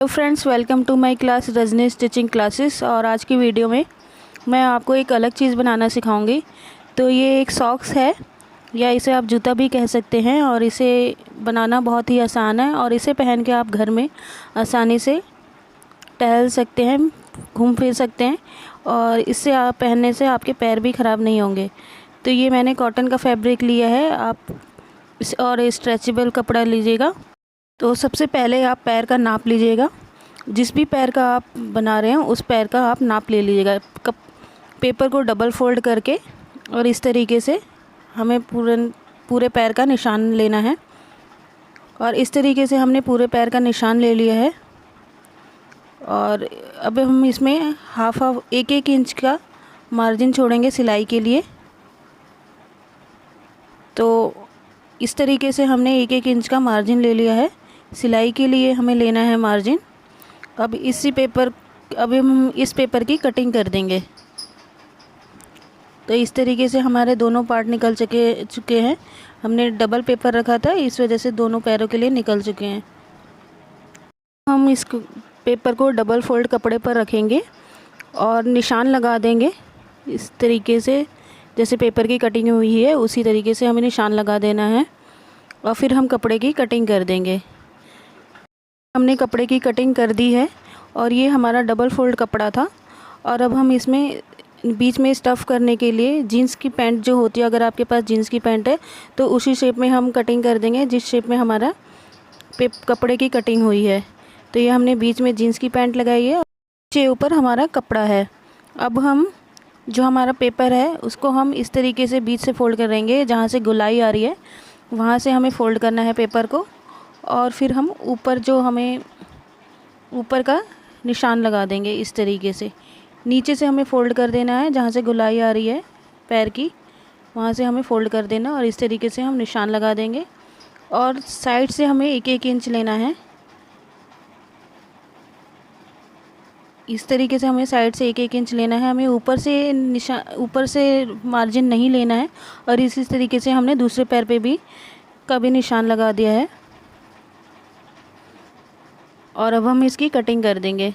तो friends, welcome to my class Rajni stitching classes. और आज की वीडियो में मैं आपको एक अलग चीज़ बनाना सिखाऊंगी। तो ये एक सॉक्स है, या इसे आप जूता भी कह सकते हैं। और इसे बनाना बहुत ही आसान है और इसे पहन के आप घर में आसानी से टहल सकते हैं, घूम फिर सकते हैं। और इससे आप पहनने से आपके पैर भी ख़राब नहीं होंगे। तो ये मैंने कॉटन का फैब्रिक लिया है, आप और स्ट्रेचेबल कपड़ा लीजिएगा। तो सबसे पहले आप पैर का नाप लीजिएगा। जिस भी पैर का आप बना रहे हैं उस पैर का आप नाप ले लीजिएगा। पेपर को डबल फोल्ड करके और इस तरीके से हमें पूरे पैर का निशान लेना है। और इस तरीके से हमने पूरे पैर का निशान ले लिया है। और अब हम इसमें हाफ एक इंच का मार्जिन छोड़ेंगे सिलाई के लिए। तो इस तरीके से हमने एक इंच का मार्जिन ले लिया है। सिलाई के लिए हमें लेना है मार्जिन। अब हम इस पेपर की कटिंग कर देंगे। तो इस तरीके से हमारे दोनों पार्ट निकल चुके हैं। हमने डबल पेपर रखा था, इस वजह से दोनों पैरों के लिए निकल चुके हैं। हम इस पेपर को डबल फोल्ड कपड़े पर रखेंगे और निशान लगा देंगे। इस तरीके से जैसे पेपर की कटिंग हुई है उसी तरीके से हमें निशान लगा देना है। और फिर हम कपड़े की कटिंग कर देंगे। हमने कपड़े की कटिंग कर दी है और ये हमारा डबल फोल्ड कपड़ा था। और अब हम इसमें बीच में स्टफ़ करने के लिए जीन्स की पैंट जो होती है, अगर आपके पास जीन्स की पैंट है तो उसी शेप में हम कटिंग कर देंगे जिस शेप में हमारा कपड़े की कटिंग हुई है। तो ये हमने बीच में जीन्स की पैंट लगाई है और नीचे ऊपर हमारा कपड़ा है। अब हम जो हमारा पेपर है उसको हम इस तरीके से बीच से फोल्ड करेंगे। जहाँ से गोलाई आ रही है वहाँ से हमें फ़ोल्ड करना है पेपर को। और फिर हम हमें ऊपर का निशान लगा देंगे इस तरीके से। नीचे से हमें फ़ोल्ड कर देना है, जहाँ से गोलाई आ रही है पैर की वहाँ से हमें फ़ोल्ड कर देना और इस तरीके से हम निशान लगा देंगे। और साइड से हमें एक इंच लेना है। इस तरीके से हमें साइड से एक इंच लेना है। हमें ऊपर से मार्जिन नहीं लेना है। और इसी तरीके से हमने दूसरे पैर पे भी निशान लगा दिया है। और अब हम इसकी कटिंग कर देंगे।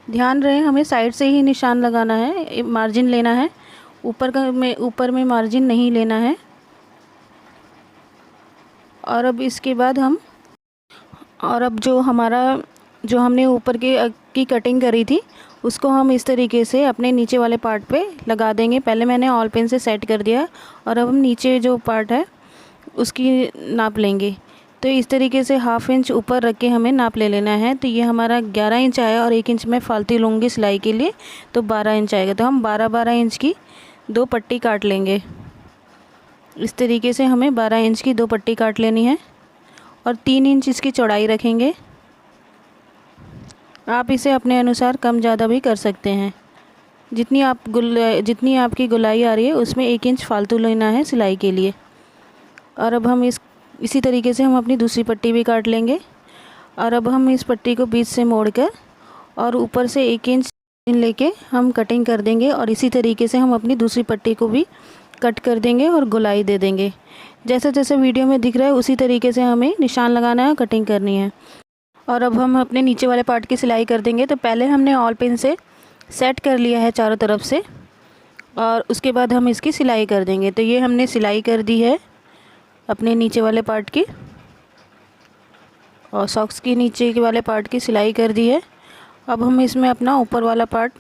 ध्यान रहे हमें साइड से ही निशान लगाना है, मार्जिन लेना है, ऊपर में मार्जिन नहीं लेना है। और अब इसके बाद जो हमने ऊपर की कटिंग करी थी उसको हम इस तरीके से अपने नीचे वाले पार्ट पे लगा देंगे। पहले मैंने ऑल पेन से सेट कर दिया और अब हम नीचे जो पार्ट है उसकी नाप लेंगे। तो इस तरीके से हाफ इंच ऊपर रख के हमें नाप ले लेना है। तो ये हमारा 11 इंच आया और 1 इंच मैं फालतू लूँगी सिलाई के लिए, तो 12 इंच आएगा। तो हम 12 इंच की 2 पट्टी काट लेंगे। इस तरीके से हमें 12 इंच की 2 पट्टी काट लेनी है और 3 इंच इसकी चौड़ाई रखेंगे। आप इसे अपने अनुसार कम ज़्यादा भी कर सकते हैं। जितनी आपकी गोलाई आ रही है उसमें 1 इंच फालतू लेना है सिलाई के लिए। और अब हम इसी तरीके से हम अपनी दूसरी पट्टी भी काट लेंगे। और अब हम इस पट्टी को बीच से मोड़कर और ऊपर से 1 इंच लेके हम कटिंग कर देंगे। और इसी तरीके से हम अपनी दूसरी पट्टी को भी कट कर देंगे और गोलाई दे देंगे। जैसे जैसे वीडियो में दिख रहा है उसी तरीके से हमें निशान लगाना है, कटिंग करनी है। और अब हम अपने नीचे वाले पार्ट की सिलाई कर देंगे। तो पहले हमने ऑल पेन से सेट कर लिया है चारों तरफ से और उसके बाद हम इसकी सिलाई कर देंगे। तो ये हमने सिलाई कर दी है अपने नीचे वाले पार्ट की और सॉक्स की नीचे के वाले पार्ट की सिलाई कर दी है। अब हम इसमें अपना ऊपर वाला पार्ट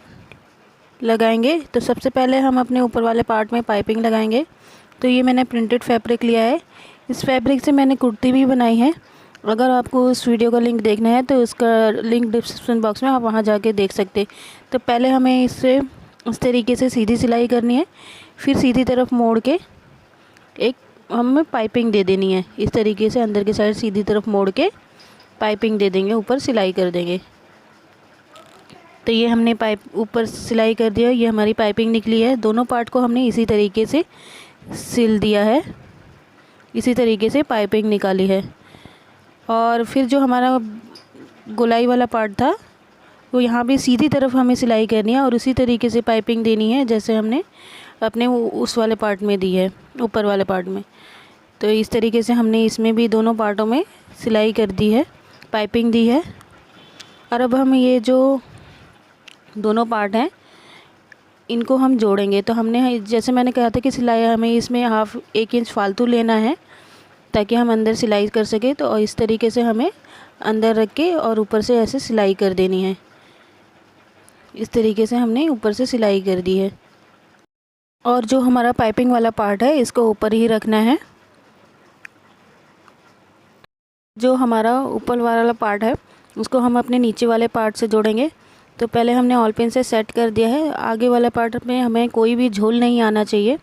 लगाएंगे। तो सबसे पहले हम अपने ऊपर वाले पार्ट में पाइपिंग लगाएंगे। तो ये मैंने प्रिंटेड फैब्रिक लिया है। इस फैब्रिक से मैंने कुर्ती भी बनाई है। अगर आपको उस वीडियो का लिंक देखना है तो उसका लिंक डिस्क्रिप्शन बॉक्स में आप वहाँ जाके देख सकते। तो पहले हमें इस तरीके से सीधी सिलाई करनी है, फिर सीधी तरफ मोड़ के हमें पाइपिंग दे देनी है। इस तरीके से अंदर की साइड सीधी तरफ मोड़ के पाइपिंग दे देंगे, ऊपर सिलाई कर देंगे। तो ये हमने ऊपर सिलाई कर दिया, ये हमारी पाइपिंग निकली है। दोनों पार्ट को हमने इसी तरीके से सिल दिया है, इसी तरीके से पाइपिंग निकाली है। और फिर जो हमारा गोलाई वाला पार्ट था वो यहाँ भी सीधी तरफ हमें सिलाई करनी है और उसी तरीके से पाइपिंग देनी है जैसे हमने अपने उस वाले पार्ट में दी है, ऊपर वाले पार्ट में। तो इस तरीके से हमने इसमें भी दोनों पार्टों में सिलाई कर दी है, पाइपिंग दी है। और अब हम ये जो दोनों पार्ट हैं इनको हम जोड़ेंगे। तो हमने जैसे मैंने कहा था कि सिलाई हमें इसमें 1 इंच फालतू लेना है ताकि हम अंदर सिलाई कर सके। तो इस तरीके से हमें अंदर रख के और ऊपर से ऐसे सिलाई कर देनी है। इस तरीके से हमने ऊपर से सिलाई कर दी है। और जो हमारा पाइपिंग वाला पार्ट है इसको ऊपर ही रखना है। जो हमारा ऊपर वाला पार्ट है उसको हम अपने नीचे वाले पार्ट से जोड़ेंगे। तो पहले हमने ऑल पिन से सेट कर दिया है। आगे वाले पार्ट में हमें कोई भी झोल नहीं आना चाहिए,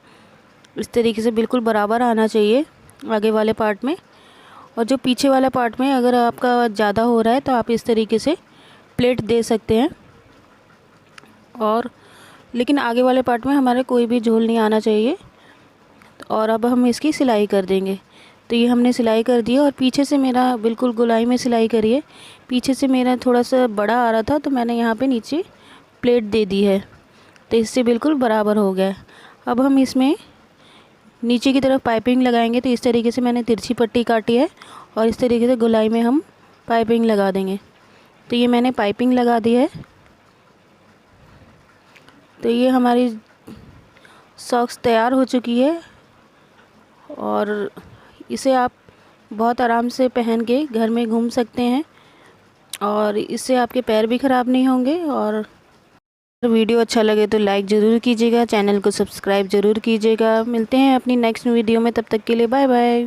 इस तरीके से बिल्कुल बराबर आना चाहिए आगे वाले पार्ट में। और जो पीछे वाला पार्ट में अगर आपका ज़्यादा हो रहा है तो आप इस तरीके से प्लेट दे सकते हैं। और लेकिन आगे वाले पार्ट में हमारे कोई भी झोल नहीं आना चाहिए। और अब हम इसकी सिलाई कर देंगे। तो ये हमने सिलाई कर दी है और पीछे से मेरा बिल्कुल गोलाई में सिलाई करी है। पीछे से मेरा थोड़ा सा बड़ा आ रहा था तो मैंने यहाँ पे नीचे प्लेट दे दी है, तो इससे बिल्कुल बराबर हो गया। अब हम इसमें नीचे की तरफ पाइपिंग लगाएंगे। तो इस तरीके से मैंने तिरछी पट्टी काटी है और इस तरीके से गोलाई में हम पाइपिंग लगा देंगे। तो ये मैंने पाइपिंग लगा दी है। तो ये हमारी सॉक्स तैयार हो चुकी है और इसे आप बहुत आराम से पहन के घर में घूम सकते हैं और इससे आपके पैर भी ख़राब नहीं होंगे। और वीडियो अच्छा लगे तो लाइक ज़रूर कीजिएगा, चैनल को सब्सक्राइब ज़रूर कीजिएगा। मिलते हैं अपनी नेक्स्ट वीडियो में, तब तक के लिए बाय बाय।